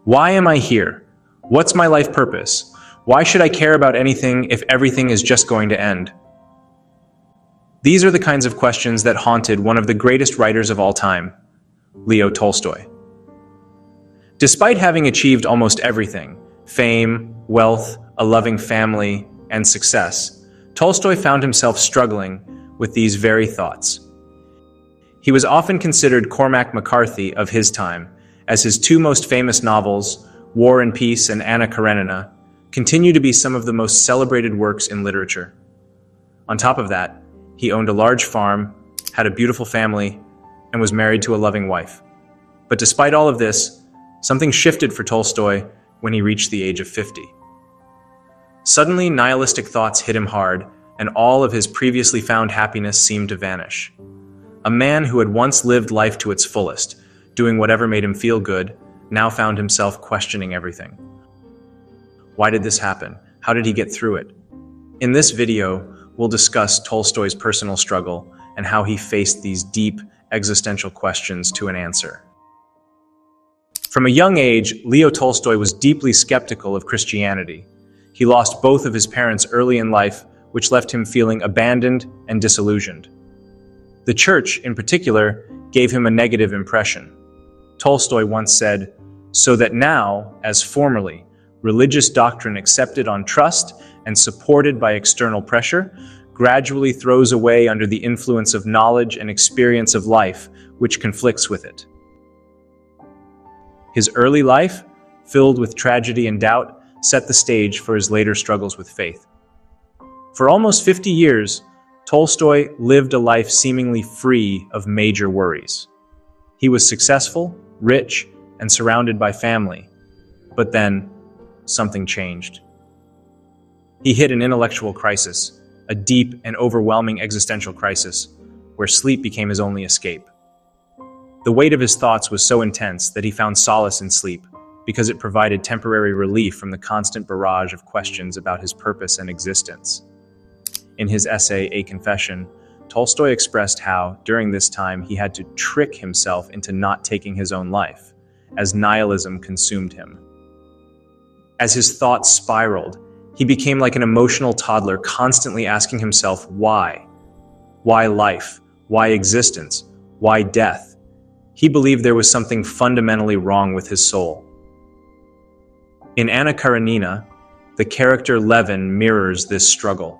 Why am I here? What's my life purpose? Why should I care about anything if everything is just going to end? These are the kinds of questions that haunted one of the greatest writers of all time, Leo Tolstoy. Despite having achieved almost everything, fame, wealth, a loving family, and success, Tolstoy found himself struggling with these very thoughts. He was often considered Cormac McCarthy of his time, as his two most famous novels, War and Peace and Anna Karenina, continue to be some of the most celebrated works in literature. On top of that, he owned a large farm, had a beautiful family, and was married to a loving wife. But despite all of this, something shifted for Tolstoy when he reached the age of 50. Suddenly, nihilistic thoughts hit him hard, and all of his previously found happiness seemed to vanish. A man who had once lived life to its fullest, doing whatever made him feel good, now found himself questioning everything. Why did this happen? How did he get through it? In this video, we'll discuss Tolstoy's personal struggle and how he faced these deep existential questions to an answer. From a young age, Leo Tolstoy was deeply skeptical of Christianity. He lost both of his parents early in life, which left him feeling abandoned and disillusioned. The church, in particular, gave him a negative impression. Tolstoy once said, "So that now, as formerly, religious doctrine accepted on trust and supported by external pressure, gradually throws away under the influence of knowledge and experience of life, which conflicts with it." His early life, filled with tragedy and doubt, set the stage for his later struggles with faith. For almost 50 years, Tolstoy lived a life seemingly free of major worries. He was successful, rich, and surrounded by family. But then, something changed. He hit an intellectual crisis, a deep and overwhelming existential crisis, where sleep became his only escape. The weight of his thoughts was so intense that he found solace in sleep, because it provided temporary relief from the constant barrage of questions about his purpose and existence. In his essay, A Confession, Tolstoy expressed how, during this time, he had to trick himself into not taking his own life, as nihilism consumed him. As his thoughts spiraled, he became like an emotional toddler, constantly asking himself, why? Why life? Why existence? Why death? He believed there was something fundamentally wrong with his soul. In Anna Karenina, the character Levin mirrors this struggle.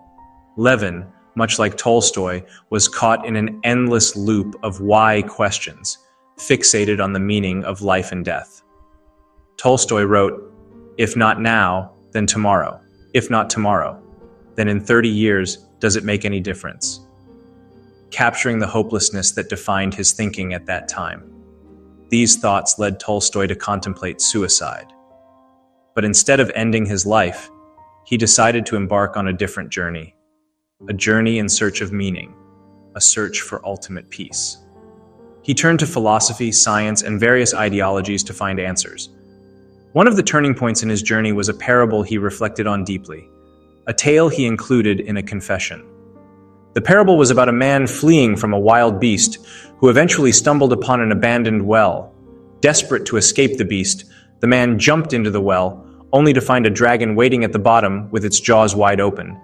Levin, much like Tolstoy, was caught in an endless loop of why questions, fixated on the meaning of life and death. Tolstoy wrote, "If not now, then tomorrow. If not tomorrow, then in 30 years, does it make any difference?" Capturing the hopelessness that defined his thinking at that time. These thoughts led Tolstoy to contemplate suicide. But instead of ending his life, he decided to embark on a different journey. A journey in search of meaning, a search for ultimate peace. He turned to philosophy, science, and various ideologies to find answers. One of the turning points in his journey was a parable he reflected on deeply, a tale he included in A Confession. The parable was about a man fleeing from a wild beast who eventually stumbled upon an abandoned well. Desperate to escape the beast, the man jumped into the well, only to find a dragon waiting at the bottom with its jaws wide open.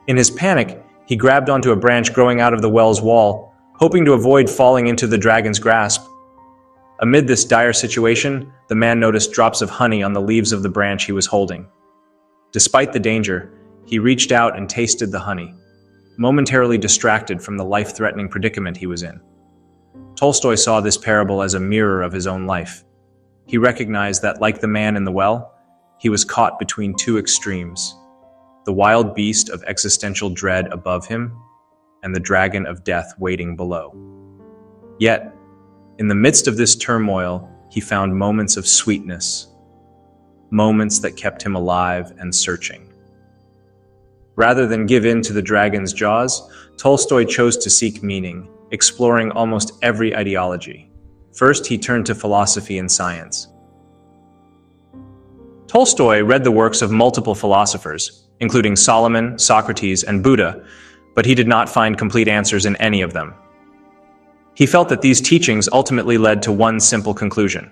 In his panic, he grabbed onto a branch growing out of the well's wall, hoping to avoid falling into the dragon's grasp. Amid this dire situation, the man noticed drops of honey on the leaves of the branch he was holding. Despite the danger, he reached out and tasted the honey, momentarily distracted from the life-threatening predicament he was in. Tolstoy saw this parable as a mirror of his own life. He recognized that, like the man in the well, he was caught between two extremes: the wild beast of existential dread above him, and the dragon of death waiting below. Yet, in the midst of this turmoil, he found moments of sweetness, moments that kept him alive and searching. Rather than give in to the dragon's jaws, Tolstoy chose to seek meaning, exploring almost every ideology. First, he turned to philosophy and science. Tolstoy read the works of multiple philosophers, including Solomon, Socrates, and Buddha, but he did not find complete answers in any of them. He felt that these teachings ultimately led to one simple conclusion: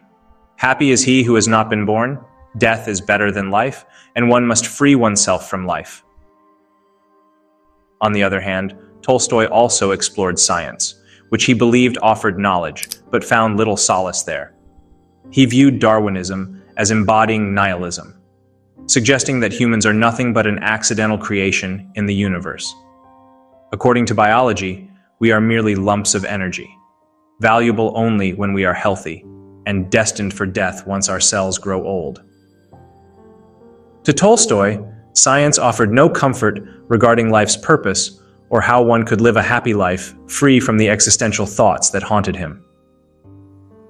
Happy is he who has not been born. Death is better than life, and one must free oneself from life. On the other hand, Tolstoy also explored science, which he believed offered knowledge, but found little solace there. He viewed Darwinism as embodying nihilism, suggesting that humans are nothing but an accidental creation in the universe. According to biology, we are merely lumps of energy, valuable only when we are healthy, and destined for death once our cells grow old. To Tolstoy, science offered no comfort regarding life's purpose or how one could live a happy life free from the existential thoughts that haunted him.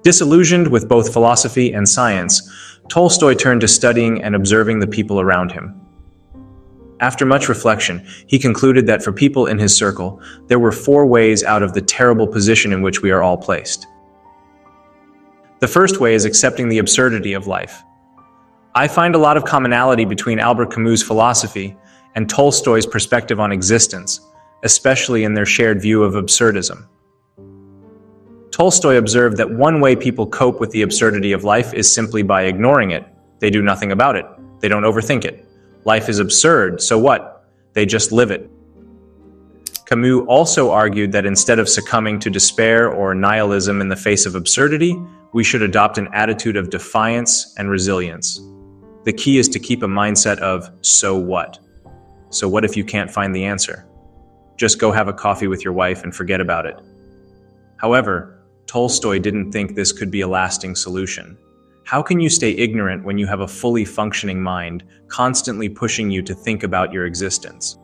Disillusioned with both philosophy and science, Tolstoy turned to studying and observing the people around him. After much reflection, he concluded that for people in his circle, there were 4 ways out of the terrible position in which we are all placed. The first way is accepting the absurdity of life. I find a lot of commonality between Albert Camus' philosophy and Tolstoy's perspective on existence, especially in their shared view of absurdism. Tolstoy observed that one way people cope with the absurdity of life is simply by ignoring it. They do nothing about it. They don't overthink it. Life is absurd, so what? They just live it. Camus also argued that instead of succumbing to despair or nihilism in the face of absurdity, we should adopt an attitude of defiance and resilience. The key is to keep a mindset of, so what? So what if you can't find the answer? Just go have a coffee with your wife and forget about it. However, Tolstoy didn't think this could be a lasting solution. How can you stay ignorant when you have a fully functioning mind, constantly pushing you to think about your existence?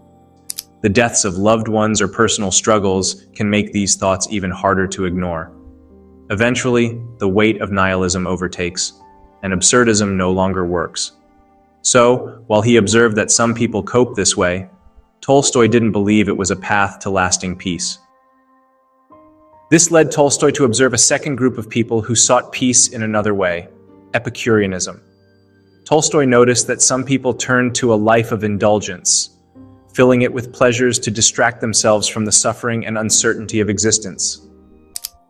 The deaths of loved ones or personal struggles can make these thoughts even harder to ignore. Eventually, the weight of nihilism overtakes, and absurdism no longer works. So, while he observed that some people cope this way, Tolstoy didn't believe it was a path to lasting peace. This led Tolstoy to observe a second group of people who sought peace in another way, Epicureanism. Tolstoy noticed that some people turned to a life of indulgence, filling it with pleasures to distract themselves from the suffering and uncertainty of existence.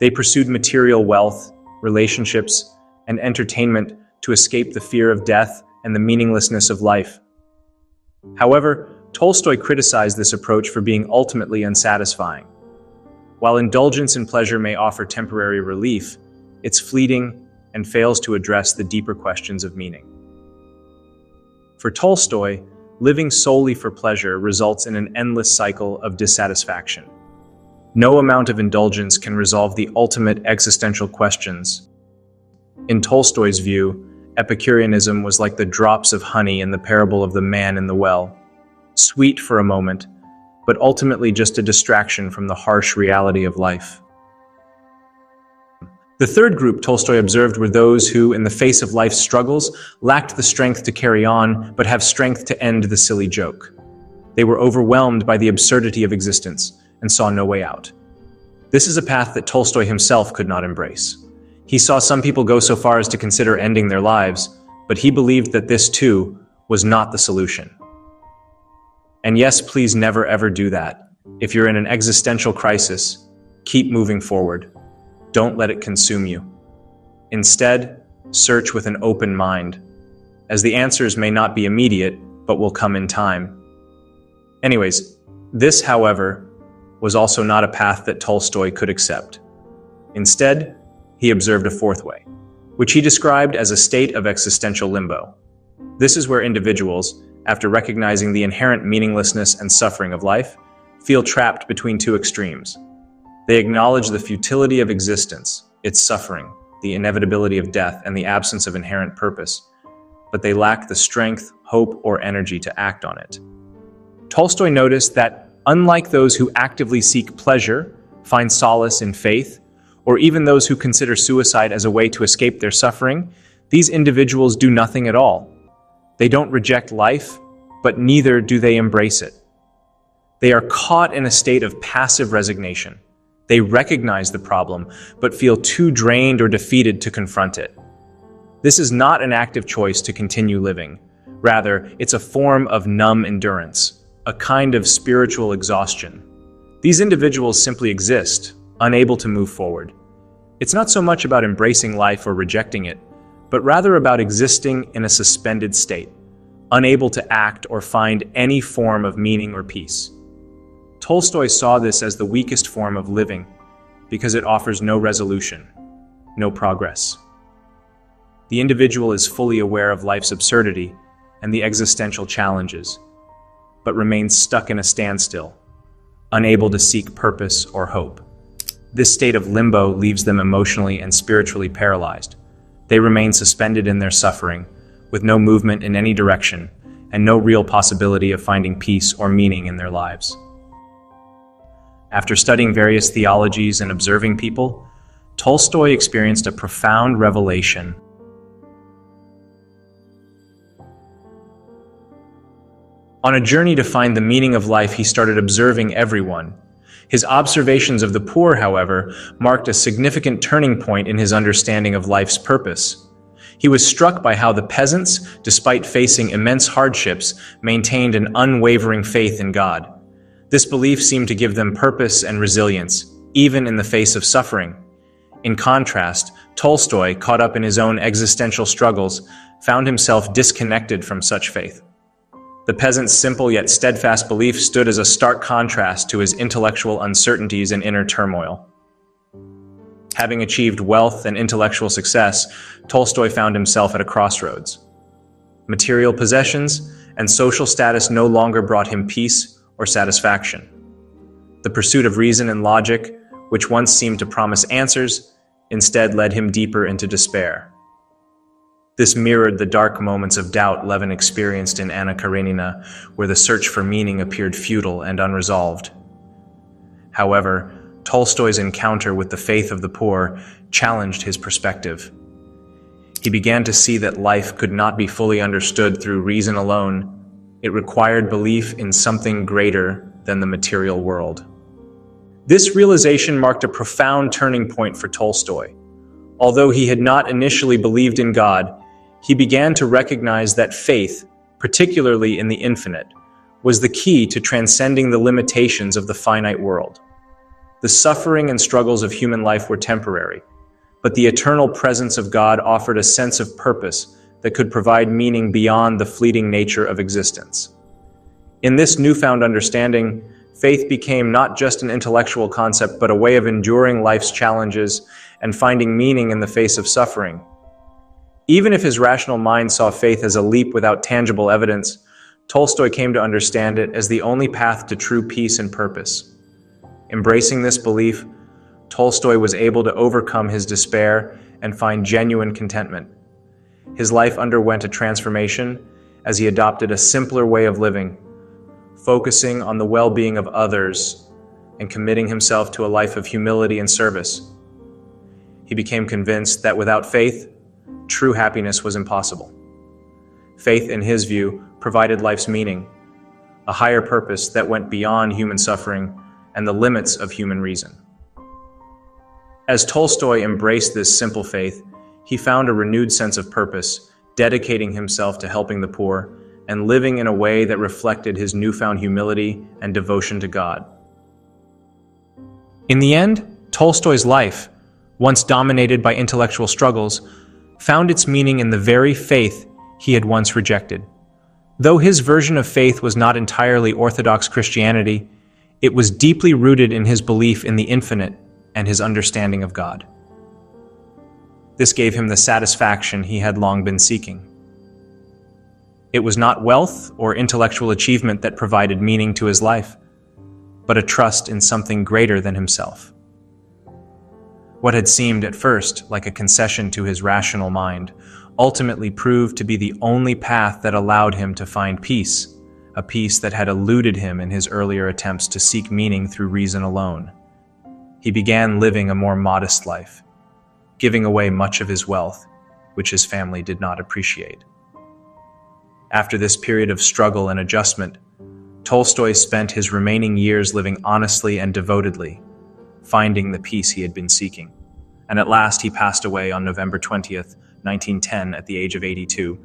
They pursued material wealth, relationships, and entertainment to escape the fear of death and the meaninglessness of life. However, Tolstoy criticized this approach for being ultimately unsatisfying. While indulgence in pleasure may offer temporary relief, it's fleeting and fails to address the deeper questions of meaning. For Tolstoy, living solely for pleasure results in an endless cycle of dissatisfaction. No amount of indulgence can resolve the ultimate existential questions. In Tolstoy's view, Epicureanism was like the drops of honey in the parable of the man in the well, sweet for a moment, but ultimately just a distraction from the harsh reality of life. The third group Tolstoy observed were those who, in the face of life's struggles, lacked the strength to carry on, but have strength to end the silly joke. They were overwhelmed by the absurdity of existence and saw no way out. This is a path that Tolstoy himself could not embrace. He saw some people go so far as to consider ending their lives, but he believed that this, too, was not the solution. And yes, please never ever do that. If you're in an existential crisis, keep moving forward. Don't let it consume you. Instead, search with an open mind, as the answers may not be immediate, but will come in time. Anyways, this, however, was also not a path that Tolstoy could accept. Instead, he observed a fourth way, which he described as a state of existential limbo. This is where individuals, after recognizing the inherent meaninglessness and suffering of life, feel trapped between two extremes. They acknowledge the futility of existence, its suffering, the inevitability of death, and the absence of inherent purpose, but they lack the strength, hope, or energy to act on it. Tolstoy noticed that, unlike those who actively seek pleasure, find solace in faith, or even those who consider suicide as a way to escape their suffering, these individuals do nothing at all. They don't reject life, but neither do they embrace it. They are caught in a state of passive resignation. They recognize the problem, but feel too drained or defeated to confront it. This is not an active choice to continue living. Rather, it's a form of numb endurance, a kind of spiritual exhaustion. These individuals simply exist, unable to move forward. It's not so much about embracing life or rejecting it, but rather about existing in a suspended state, unable to act or find any form of meaning or peace. Tolstoy saw this as the weakest form of living because it offers no resolution, no progress. The individual is fully aware of life's absurdity and the existential challenges, but remains stuck in a standstill, unable to seek purpose or hope. This state of limbo leaves them emotionally and spiritually paralyzed. They remain suspended in their suffering, with no movement in any direction, and no real possibility of finding peace or meaning in their lives. After studying various theologies and observing people, Tolstoy experienced a profound revelation. On a journey to find the meaning of life, he started observing everyone. His observations of the poor, however, marked a significant turning point in his understanding of life's purpose. He was struck by how the peasants, despite facing immense hardships, maintained an unwavering faith in God. This belief seemed to give them purpose and resilience, even in the face of suffering. In contrast, Tolstoy, caught up in his own existential struggles, found himself disconnected from such faith. The peasant's simple yet steadfast belief stood as a stark contrast to his intellectual uncertainties and inner turmoil. Having achieved wealth and intellectual success, Tolstoy found himself at a crossroads. Material possessions and social status no longer brought him peace or satisfaction. The pursuit of reason and logic, which once seemed to promise answers, instead led him deeper into despair. This mirrored the dark moments of doubt Levin experienced in Anna Karenina, where the search for meaning appeared futile and unresolved. However, Tolstoy's encounter with the faith of the poor challenged his perspective. He began to see that life could not be fully understood through reason alone. It required belief in something greater than the material world. This realization marked a profound turning point for Tolstoy. Although he had not initially believed in God, he began to recognize that faith, particularly in the infinite, was the key to transcending the limitations of the finite world. The suffering and struggles of human life were temporary, but the eternal presence of God offered a sense of purpose that could provide meaning beyond the fleeting nature of existence. In this newfound understanding, faith became not just an intellectual concept, but a way of enduring life's challenges and finding meaning in the face of suffering. Even if his rational mind saw faith as a leap without tangible evidence, Tolstoy came to understand it as the only path to true peace and purpose. Embracing this belief, Tolstoy was able to overcome his despair and find genuine contentment. His life underwent a transformation as he adopted a simpler way of living, focusing on the well-being of others and committing himself to a life of humility and service. He became convinced that without faith, true happiness was impossible. Faith, in his view, provided life's meaning, a higher purpose that went beyond human suffering and the limits of human reason. As Tolstoy embraced this simple faith, he found a renewed sense of purpose, dedicating himself to helping the poor and living in a way that reflected his newfound humility and devotion to God. In the end, Tolstoy's life, once dominated by intellectual struggles, found its meaning in the very faith he had once rejected. Though his version of faith was not entirely Orthodox Christianity, it was deeply rooted in his belief in the infinite and his understanding of God. This gave him the satisfaction he had long been seeking. It was not wealth or intellectual achievement that provided meaning to his life, but a trust in something greater than himself. What had seemed at first like a concession to his rational mind ultimately proved to be the only path that allowed him to find peace, a peace that had eluded him in his earlier attempts to seek meaning through reason alone. He began living a more modest life, giving away much of his wealth, which his family did not appreciate. After this period of struggle and adjustment, Tolstoy spent his remaining years living honestly and devotedly, finding the peace he had been seeking. And at last he passed away on November 20th, 1910, at the age of 82,